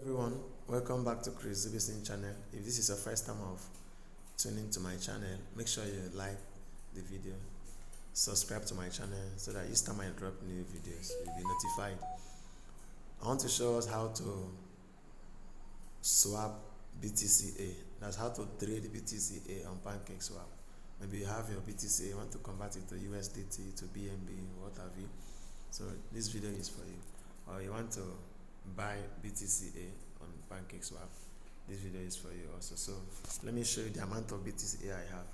Everyone, welcome back to Cedi channel. If this is your first time of tuning to my channel, make sure you like the video, subscribe to my channel so that each time I drop new videos, you'll be notified. I want to show us how to swap BTCA. That's how to trade BTCA on Pancakeswap. Maybe you have your BTCA, you want to convert it to USDT, to BNB, what have you. So this video is for you. Or you want to buy BTCA on Pancakeswap, this video is for you also. So let me show you the amount of BTCA I have.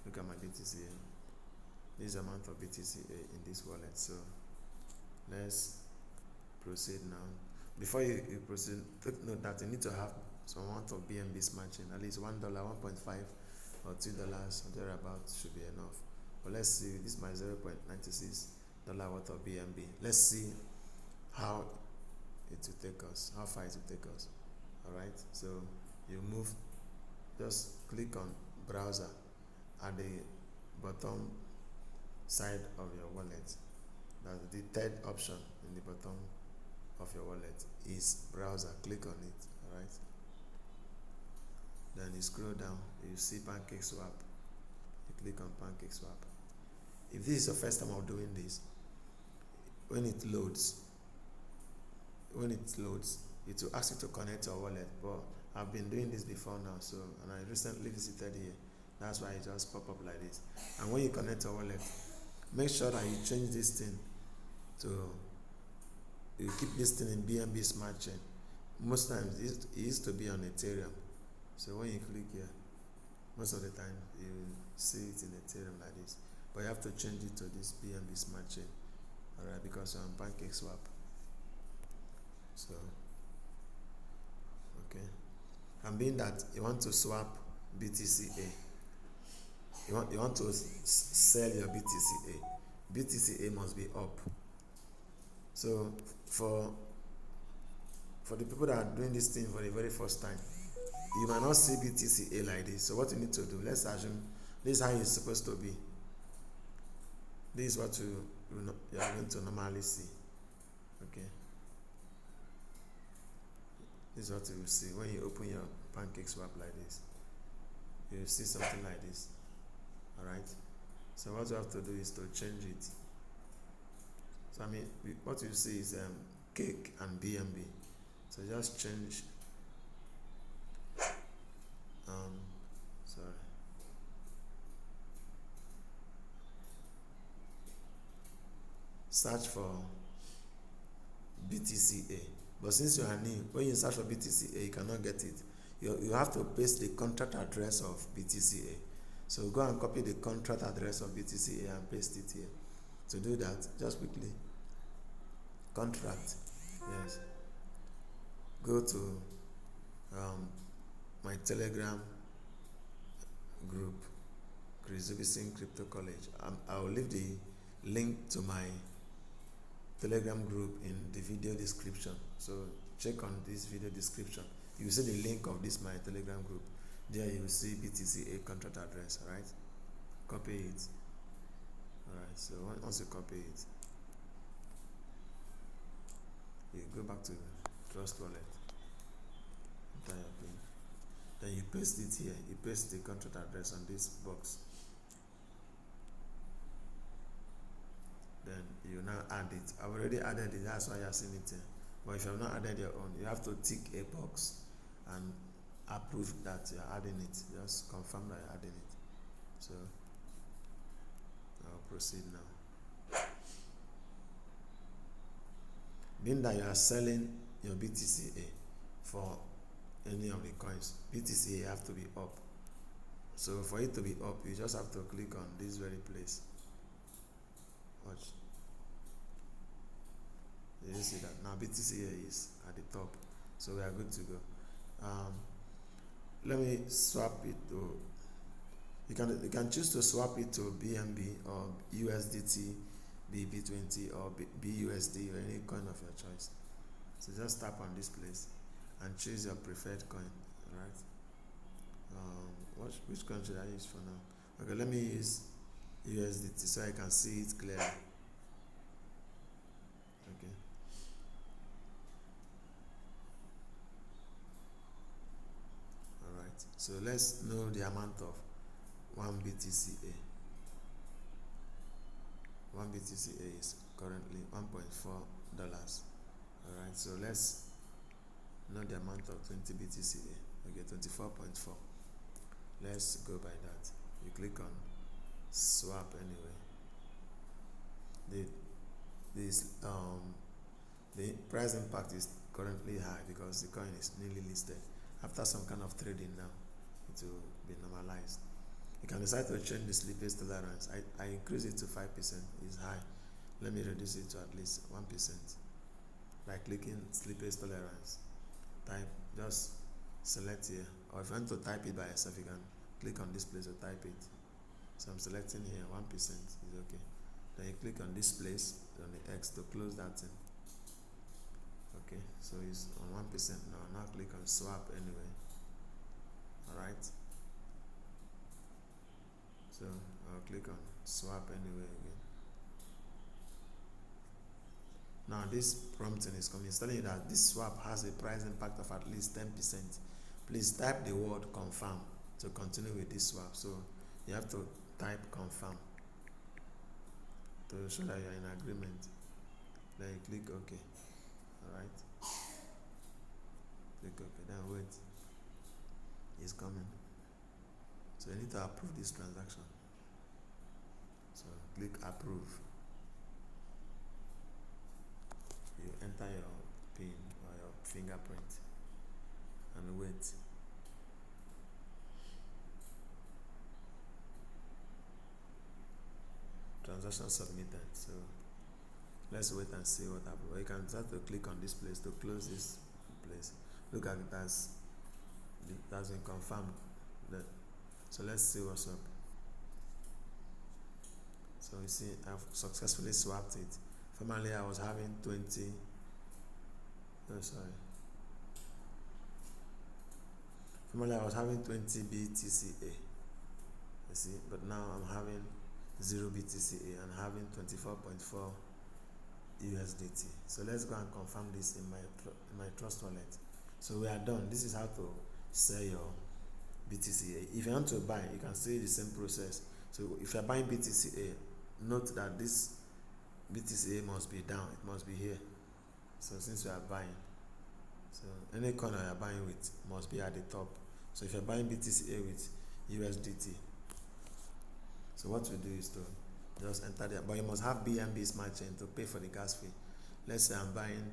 Look at my BTCA. This is the amount of BTCA in this wallet. So let's proceed now. Before you proceed, take note that you need to have some amount of BNB matching, at least $1, 1.5 or $2 or thereabout should be enough. But let's see, this is my $0.96 worth of BNB. Let's see how it will take us, how far it will take us. Alright, so you move, just click on browser at the bottom side of your wallet. That's the third option in the bottom of your wallet is browser. Click on it. Alright, then you scroll down, you see Pancakeswap. You click on Pancakeswap. If this is your first time of doing this, when it loads, it will ask you to connect your wallet. But I've been doing this before now, so, and I recently visited here. That's why it just pop up like this. And when you connect your wallet, make sure that you change this thing to, you keep this thing in BNB Smart Chain. Most times it used to be on Ethereum. So when you click here, most of the time you see it in Ethereum like this. But you have to change it to this BNB Smart Chain. Alright, because you're on Pancakeswap. So, okay. And being that you want to swap BTCA, you want to sell your BTCA. BTCA must be up. So for the people that are doing this thing for the very first time, you might not see BTCA like this. So what you need to do, let's assume this is how it's supposed to be. This is what you are going to normally see. Okay. This is what you will see when you open your Pancakeswap like this. You will see something like this. Alright? So what you have to do is to change it. So I mean, what you see is cake and BNB. So just change. Sorry. Search for BTCA. But since you are new, when you search for BTCA, you cannot get it. You have to paste the contract address of BTCA. So go and copy the contract address of BTCA and paste it here. To do that, just quickly, contract, yes. Go to my Telegram group, Cedi Crypto College. I will leave the link to my Telegram group in the video description. So check on this video description. You will see the link of this my Telegram group. There you will see BTCA contract address. Alright, copy it. Alright, so once you copy it, you go back to Trust Wallet. Enter your PIN. Then you paste it here. You paste the contract address on this box. Then you now add it. I've already added it, that's why you're seeing it here. But if you have not added your own, you have to tick a box and approve that you're adding it. Just confirm that you're adding it. So I'll proceed now. Being that you are selling your BTCA for any of the coins, BTCA have to be up. So for it to be up, you just have to click on this very place. Watch. You see that now BTCA is at the top, so we are good to go. Let me swap it to. You can choose to swap it to BNB or USDT, BB20 or BUSD or any coin of your choice. So just tap on this place and choose your preferred coin. Alright. Which coin should I use for now? Okay, let me use USDT so I can see it clearly. Okay. So let's know the amount of 1 BTCA. 1 BTCA is currently $1.4. Alright, so let's know the amount of 20 BTCA. Okay, 24.4. Let's go by that. You click on swap anyway. The price impact is currently high because the coin is newly listed. After some kind of trading now, it will be normalized. You can decide to change the slippage tolerance. I increase it to 5%. It's high. Let me reduce it to at least 1% by clicking slippage tolerance. Type, just select here, or if you want to type it by yourself, you can click on this place to type it. So I'm selecting here 1% is okay. Then you click on this place on the X to close that thing. Okay, so it's on 1% now. Now click on swap anyway. Alright. So I'll click on swap anyway again. Now this prompting is coming. It's telling you that this swap has a price impact of at least 10%. Please type the word confirm to continue with this swap. So you have to type confirm to show that you're in agreement. Then you click OK. Alright. Click OK. Then wait. It's coming. So you need to approve this transaction. So click approve. You enter your PIN or your fingerprint and wait. Transaction submitted. So let's wait and see what happens. Or you can start to click on this place to close this place. Look at it as that's been confirmed. So let's see what's up. So you see, I've successfully swapped it. Formerly I was having 20. Formerly I was having 20 BTCA. You see, but now I'm having 0 BTCA and having 24.4 USDT. So let's go and confirm this in my trust wallet. So we are done. This is how to sell your BTCA. If you want to buy, you can see the same process. So if you're buying BTCA, note that this BTCA must be down. It must be here. So since we are buying, so any coin you're buying with must be at the top. So if you're buying BTCA with USDT, so what we do is to just enter there. But you must have BNB Smart Chain to pay for the gas fee. Let's say I'm buying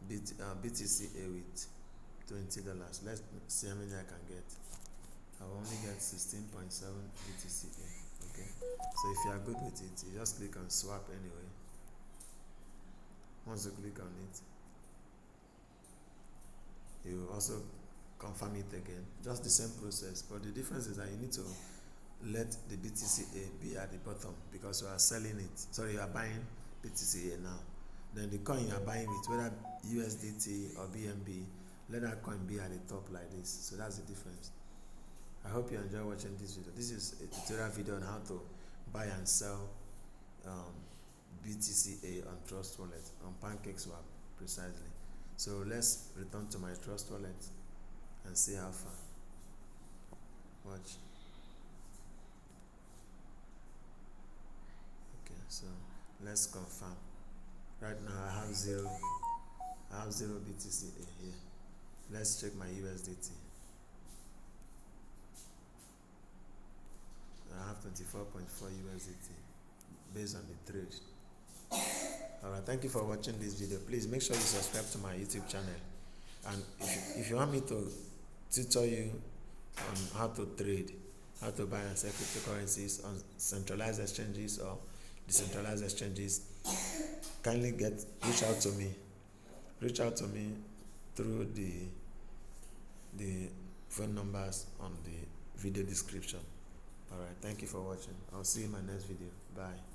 BTCA with $20. Let's see how many I can get. I will only get 16.7 BTCA. Okay. So if you are good with it, you just click on swap anyway. Once you click on it, you also confirm it again. Just the same process, but the difference is that you need to let the BTCA be at the bottom because you are selling it. Sorry, you are buying BTCA now. Then the coin you are buying with, whether USDT or BNB, let that coin be at the top like this. So that's the difference. I hope you enjoy watching this video. This is a tutorial video on how to buy and sell BTCA on Trust Wallet, on Pancakeswap precisely. So let's return to my Trust Wallet and see how far. Watch. Okay, so let's confirm. Right now I have zero BTCA here. Let's check my USDT. I have 24.4 USDT based on the trade. Alright, thank you for watching this video. Please make sure you subscribe to my YouTube channel. And if you want me to tutor you on how to trade, how to buy and sell cryptocurrencies on centralized exchanges or decentralized exchanges, kindly reach out to me. Reach out to me through the phone numbers on the video description. Alright, thank you for watching. I'll see you in my next video. Bye.